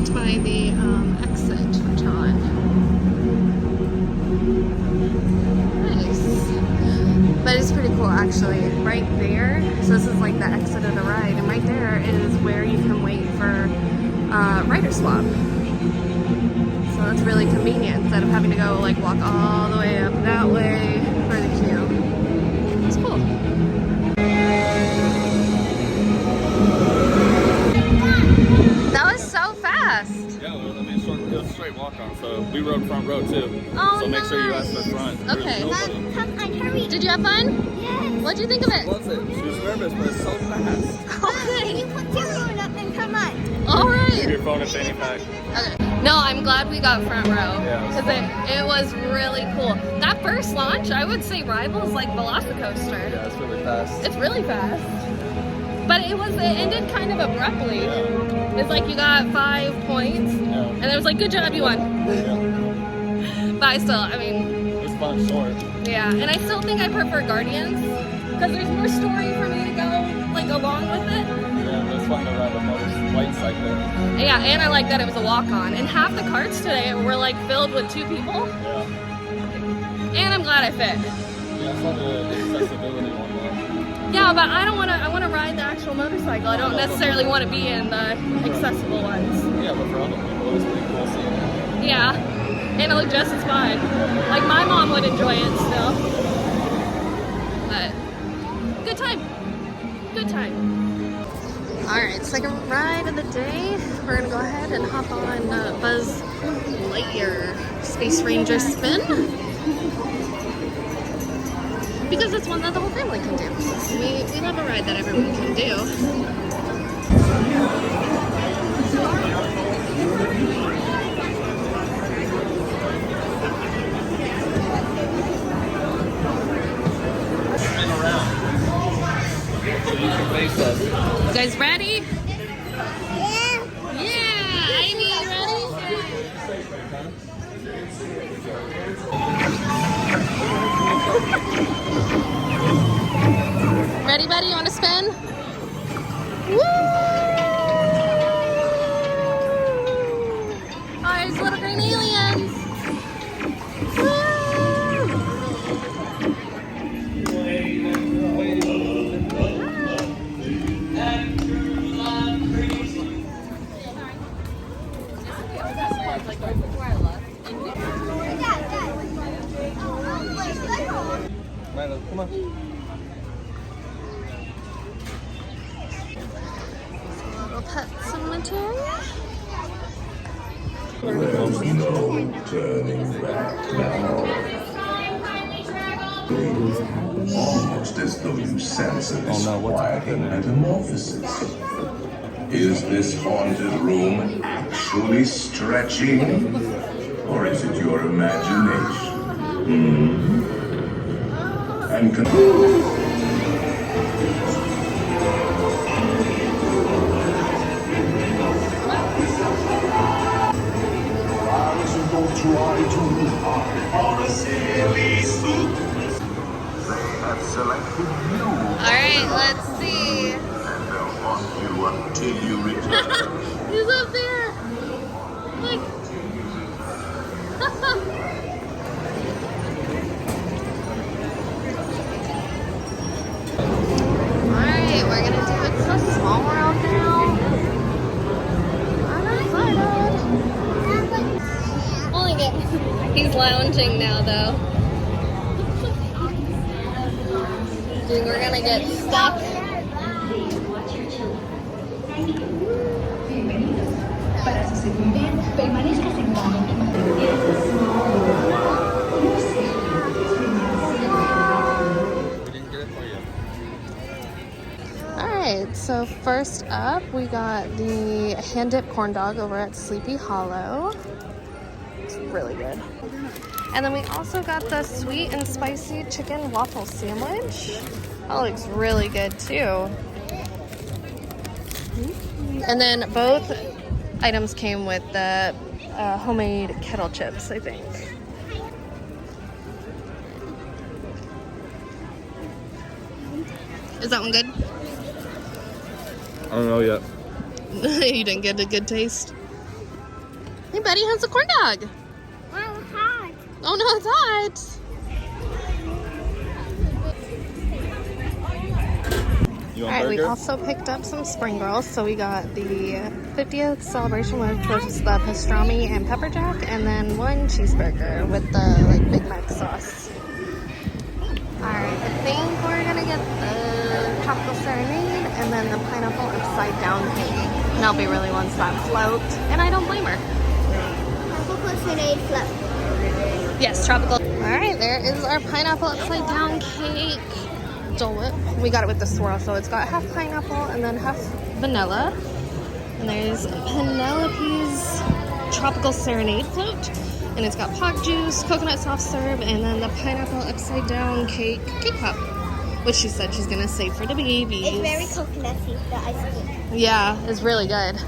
stopped by the exit for Tron. Nice. But it's pretty cool actually. Right there, so this is like the exit of the ride, and right there is where you can wait for rider swap. So that's really convenient instead of having to go like walk all the way up that way for the queue. It's cool. That was so fast. Yeah, I mean, it was a straight walk on, so we rode front row too. Oh, so make nice. sure you ask the front. Okay. Did you have fun? Yes. What'd you think of it? Was it? She was nervous, but it's so fast. Okay. You put your phone up and come on. All right. Keep your phone in fanny pack. Okay. No, I'm glad we got front row Yeah, because it was really cool. That first launch, I would say rivals like Velocicoaster. Yeah, it's really fast. It's really fast. But it ended kind of abruptly. Yeah. It's like you got 5 points, and it was like, good job, you won. Yeah. But I still, I mean, It's fun, short. yeah, and I still think I prefer Guardians because there's more story for me to go like along with it. Yeah, it's fun to ride a white cycle. Yeah, and I like that it was a walk-on. And half the carts today were like filled with 2 people. Yeah. And I'm glad I fit. Yeah, it's not the accessibility one though. Yeah, but I want to ride the actual motorcycle. I don't necessarily want to be in the accessible ones. Yeah, but for other people, it's pretty cool seeing it. Yeah, and it looked just as fun. Like my mom would enjoy it still. But good time. Good time. Alright, second ride of the day. We're gonna go ahead and hop on Buzz Lightyear Space Ranger Spin. Because it's one that the whole family can do. We love a ride that everyone can do. Spin around. So you can face us. You guys ready? Yeah. Yeah! Amy, you ready? Ready, buddy? You want to spin? Woo! Oh, there's little green aliens. Woo! Milo, come on. Little pet cemetery. There's no turning back now. Almost as though you sense a disquieting metamorphosis. Is this haunted room actually stretching? Or is it your imagination? And try to hide on a silly spook. They have selected you. Alright, let's see. And they'll haunt you until you return. He's up there. Look. Alright, we're gonna do It's a Small World now. I'm excited. Pulling it. He's lounging now though. Dude, we're gonna get stuck. Para su seguridad, permanezca sentado. We didn't get it for you. Alright, so first up we got the hand-dipped corn dog over at Sleepy Hollow. It's really good. And then we also got the sweet and spicy chicken waffle sandwich. That looks really good too. And then both items came with the homemade kettle chips, I think. Is that one good? I don't know yet. You didn't get a good taste? Hey, buddy, how's the corn dog? Well, hot. Oh no, it's hot. Alright, we also picked up some spring rolls. So we got the 50th celebration, which was the pastrami and pepper jack, and then one cheeseburger with the like Big Mac sauce. Alright, I think we're gonna get the tropical serenade and then the pineapple upside down cake. Nelby really wants that float, and I don't blame her. Tropical serenade float. Yes, tropical. Alright, there is our pineapple upside down cake. Dole Whip. We got it with the swirl, so it's got half pineapple and then half vanilla. And there's Penelope's tropical serenade float. And it's got pot juice, coconut soft serve, and then the pineapple upside down cake pop, which she said she's gonna save for the babies. It's very coconutty, the ice cream. Yeah, it's really good.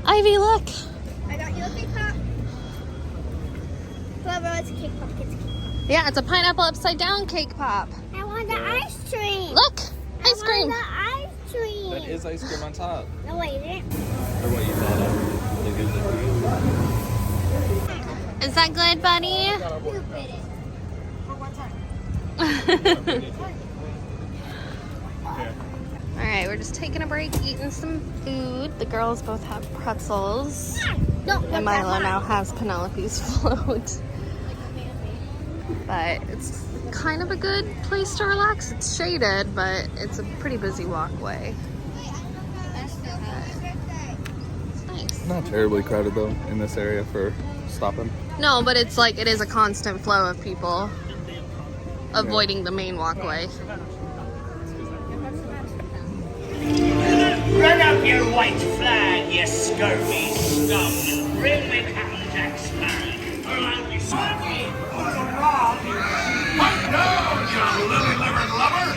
Ivy, look. I got you a cake pop. Whoever wants a cake pop gets a cake pop. Yeah, it's a pineapple upside down cake pop. I want the ice cream. Look, ice cream. I want the ice cream. That is ice cream on top. No, wait, is it? Or what you thought of. Is that good, buddy? Alright, we're just taking a break, eating some food. The girls both have pretzels. And Milo now has Penelope's float. But it's kind of a good place to relax. It's shaded, but it's a pretty busy walkway. It's nice. Not terribly crowded though in this area for stopping. No, but it's like it is a constant flow of people avoiding the main walkway. Run up your white flag, you scurvy scum! Bring me Captain Jack Sparrow, or I'll be sorry! What now, young lily-livered lover?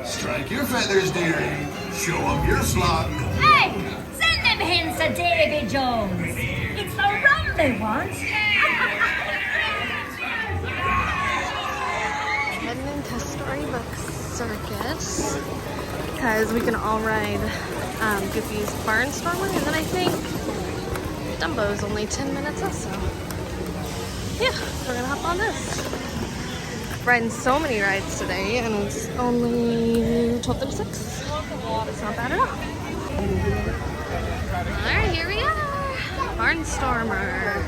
Strike your feathers, dearie. Show 'em your slug. Hey, send them hints to Davy Jones. It's the rum they want. Heading into Storybook Circus because we can all ride Goofy's Barnstormer, and then I think Dumbo's only 10 minutes also. Yeah, we're gonna hop on this. Riding so many rides today, and it's only 12:36. It's not bad at all. Alright, here we are. Barnstormer.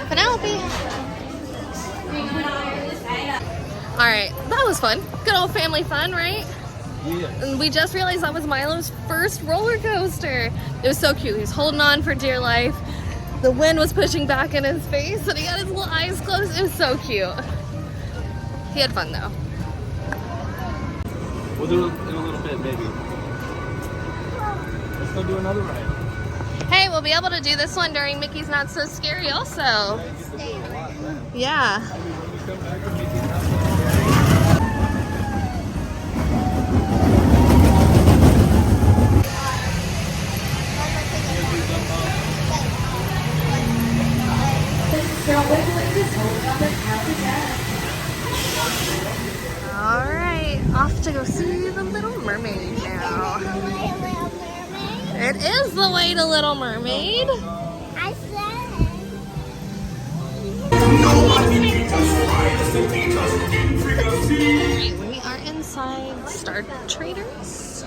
Penelope. Alright, that was fun. Good old family fun, right? Yeah. And we just realized that was Milo's first roller coaster. It was so cute. He was holding on for dear life. The wind was pushing back in his face, and he got his little eyes closed. It was so cute. He had fun though. We'll do it in a little bit, maybe. Let's go do another ride. Hey, we'll be able to do this one during Mickey's Not So Scary also. Yeah. Alright, off to go see the Little Mermaid now. It is the way to Little Mermaid. I said. Alright, we are inside Star Traders.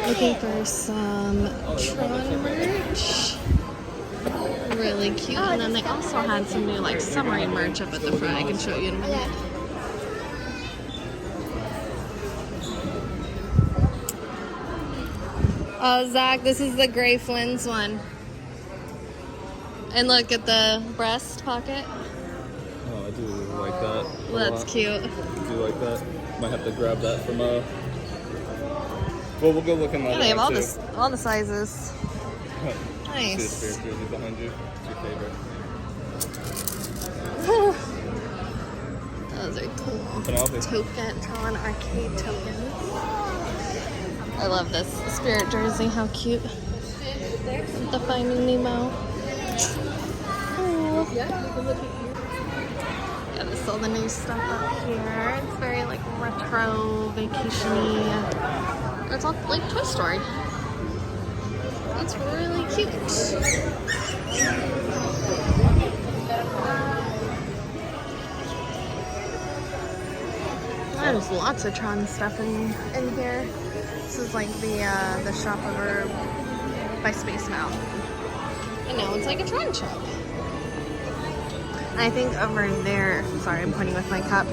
Looking for some Tron merch. Really cute. And then they also had some new like submarine merch up at the front. I can show you in a minute. Oh, Zach, this is the Gray Flynn's one. And look at the breast pocket. Oh, I do like that. That's cute. I do like that. Might have to grab that from well, we'll go look in that. Yeah, they have all the sizes. See Nice. the spirit jersey behind you. It's your favorite. Those are cool. Penelope. Token, Tron arcade tokens. I love this spirit jersey. How cute. The Finding Nemo. Oh. Yeah, there's all the new stuff up here. It's very like retro, vacation-y. It's all like Toy Story. It's really cute. There's lots of Tron stuff in here. This is like the shop over by Space Mountain. And now it's like a Tron shop. And I think over there, sorry, I'm pointing with my cup,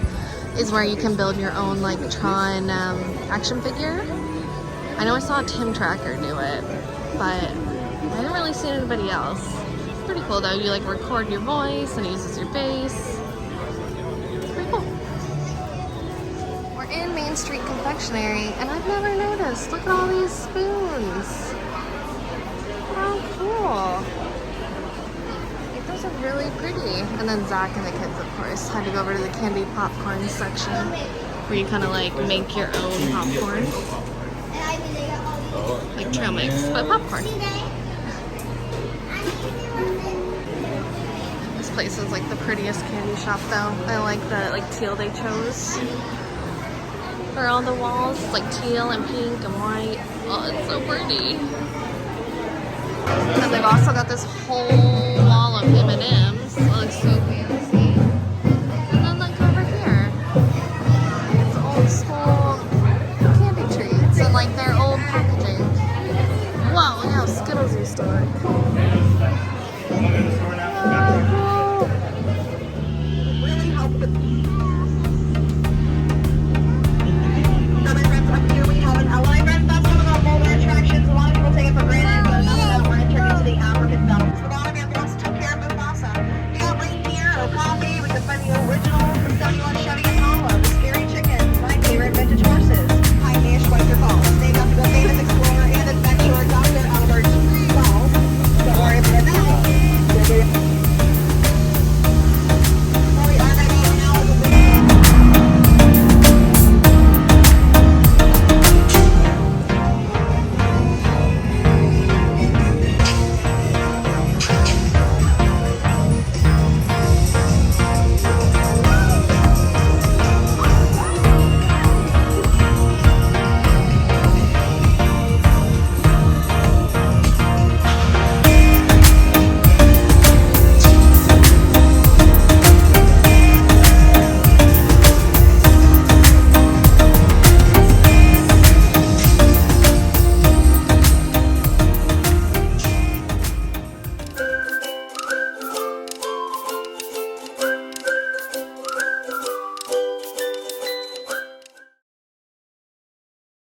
is where you can build your own like Tron action figure. I know I saw Tim Tracker do it, but I haven't really seen anybody else. It's pretty cool though. You like record your voice and it uses your face. It's pretty cool. We're in Main Street Confectionery and I've never noticed. Look at all these spoons. How cool. Like, those are really pretty. And then Zach and the kids, of course, had to go over to the candy popcorn section where you kind of like make your own popcorn. Like trail mix, but popcorn. This place is like the prettiest candy shop though. I like the like teal they chose for all the walls. It's like teal and pink and white. Oh, it's so pretty. And they've also got this whole wall of M&Ms. It looks so fancy. And then like over here, it's old school candy treats and like their old packaging. Wow, look how Skittles used to look. Oh, cool.